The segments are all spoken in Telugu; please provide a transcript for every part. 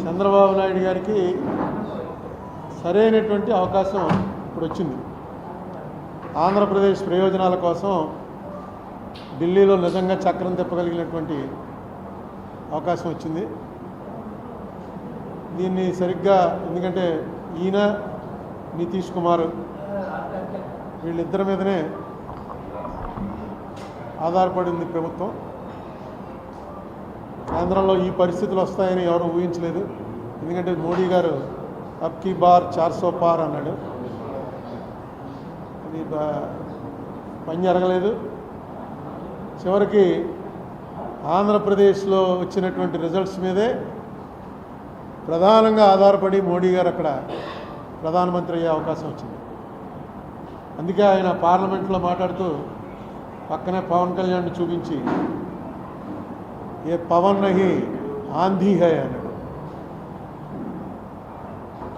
చంద్రబాబు నాయుడు గారికి సరైనటువంటి అవకాశం ఇప్పుడు వచ్చింది. ఆంధ్రప్రదేశ్ ప్రయోజనాల కోసం ఢిల్లీలో నిజంగా చక్రం తిప్పగలిగినటువంటి అవకాశం వచ్చింది. దీన్ని సరిగ్గా ఎందుకంటే ఈయన నితీష్ కుమార్ వీళ్ళిద్దరి మీదనే ఆధారపడింది ప్రభుత్వం. కేంద్రంలో ఈ పరిస్థితులు వస్తాయని ఎవరు ఊహించలేదు. ఎందుకంటే మోడీ గారు అబ్ కీ బార్ 400 పార్ అన్నాడు. అది పని జరగలేదు. చివరికి ఆంధ్రప్రదేశ్లో వచ్చినటువంటి రిజల్ట్స్ మీదే ప్రధానంగా ఆధారపడి మోడీ గారు అక్కడ ప్రధానమంత్రి అయ్యే అవకాశం వచ్చింది. అందుకే ఆయన పార్లమెంట్లో మాట్లాడుతూ పక్కనే పవన్ కళ్యాణ్ని చూపించి ఏ పవన్ నహి ఆంధీ హై అన్నాడు.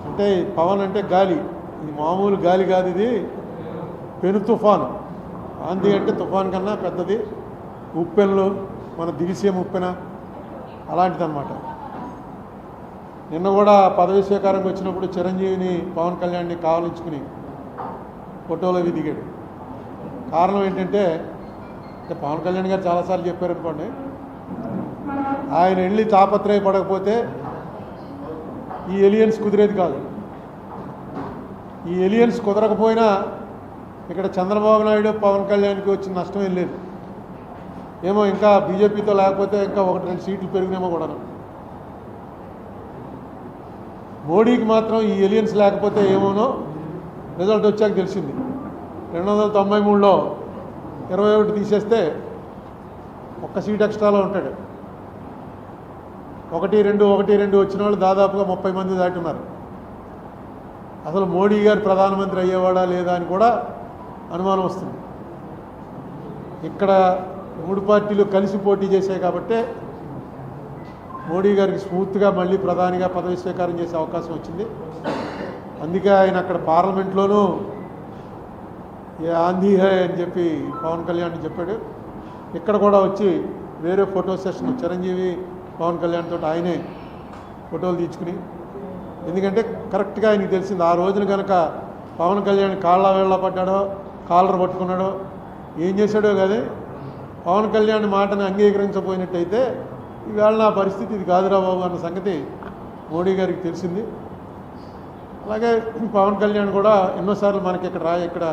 అంటే పవన్ అంటే గాలి, ఇది మామూలు గాలి కాదు, ఇది పెను తుఫాను. ఆంధీ అంటే తుఫాన్ కన్నా పెద్దది. ఉప్పెన్లు మన దివిసీమ ఉప్పెన అలాంటిదన్నమాట. నిన్న కూడా పదవి స్వీకారంకి వచ్చినప్పుడు చిరంజీవిని పవన్ కళ్యాణ్ని కావలించుకుని ఫోటోలో దిగాడు. కారణం ఏంటంటే పవన్ కళ్యాణ్ గారు చాలాసార్లు చెప్పారనుకోండి, ఆయన వెళ్ళి తాపత్రయపడకపోతే ఈ ఎలియన్స్ కుదిరేది కాదు. ఈ ఎలియన్స్ కుదరకపోయినా ఇక్కడ చంద్రబాబు నాయుడు పవన్ కళ్యాణ్కి వచ్చిన నష్టం ఏం లేదు. ఏమో ఇంకా బీజేపీతో లేకపోతే ఇంకా 1-2 సీట్లు పెరిగినేమో కూడా. మోడీకి మాత్రం ఈ ఎలియన్స్ లేకపోతే ఏమోనో రిజల్ట్ వచ్చాక తెలిసింది. 293లో 21 తీసేస్తే 1 సీట్ ఎక్స్ట్రాలో ఉంటాడు. 1-2 వచ్చిన వాళ్ళు దాదాపుగా 30 మంది దాటున్నారు. అసలు మోడీ గారు ప్రధానమంత్రి అయ్యేవాడా లేదా అని కూడా అనుమానం వస్తుంది. ఇక్కడ 3 పార్టీలు కలిసి పోటీ చేశాయి కాబట్టే మోడీ గారికి స్మూత్గా మళ్ళీ ప్రధానిగా పదవి స్వీకారం చేసే అవకాశం వచ్చింది. అందుకే ఆయన అక్కడ పార్లమెంట్లోనూ ఏ ఆంధీ హై అని చెప్పి పవన్ కళ్యాణ్ చెప్పాడు. ఇక్కడ కూడా వచ్చి వేరే ఫోటో సెషన్ చిరంజీవి పవన్ కళ్యాణ్ తోటి ఆయనే ఫోటోలు తీసుకుని, ఎందుకంటే కరెక్ట్గా ఆయనకి తెలిసింది ఆ రోజున కనుక పవన్ కళ్యాణ్ కాళ్ళ వేళ్ళ పడ్డాడో కాలర్ పట్టుకున్నాడో ఏం చేశాడో కానీ పవన్ కళ్యాణ్ మాటను అంగీకరించబోయినట్టయితే ఈవేళ నా పరిస్థితి ఇది కాదురా బాబు అన్న సంగతి మోడీ గారికి తెలిసింది. అలాగే పవన్ కళ్యాణ్ కూడా ఎన్నోసార్లు మనకి ఇక్కడ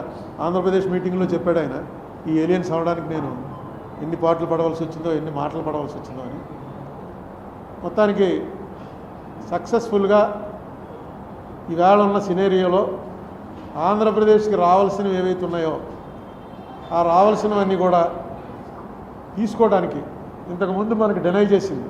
ఆంధ్రప్రదేశ్ మీటింగ్లో చెప్పాడు ఆయన, ఈ ఏలియన్స్ అవడానికి నేను ఎన్ని పాటలు పడవలసి వచ్చిందో ఎన్ని మాటలు పడవలసి వచ్చిందో అని. మొత్తానికి సక్సెస్ఫుల్గా ఈవేళ ఉన్న సినేరియోలో ఆంధ్రప్రదేశ్కి రావాల్సినవి ఏవైతే ఉన్నాయో ఆ రావాల్సినవన్నీ కూడా తీసుకోవడానికి ఇంతకుముందు మనకు డినై చేసింది.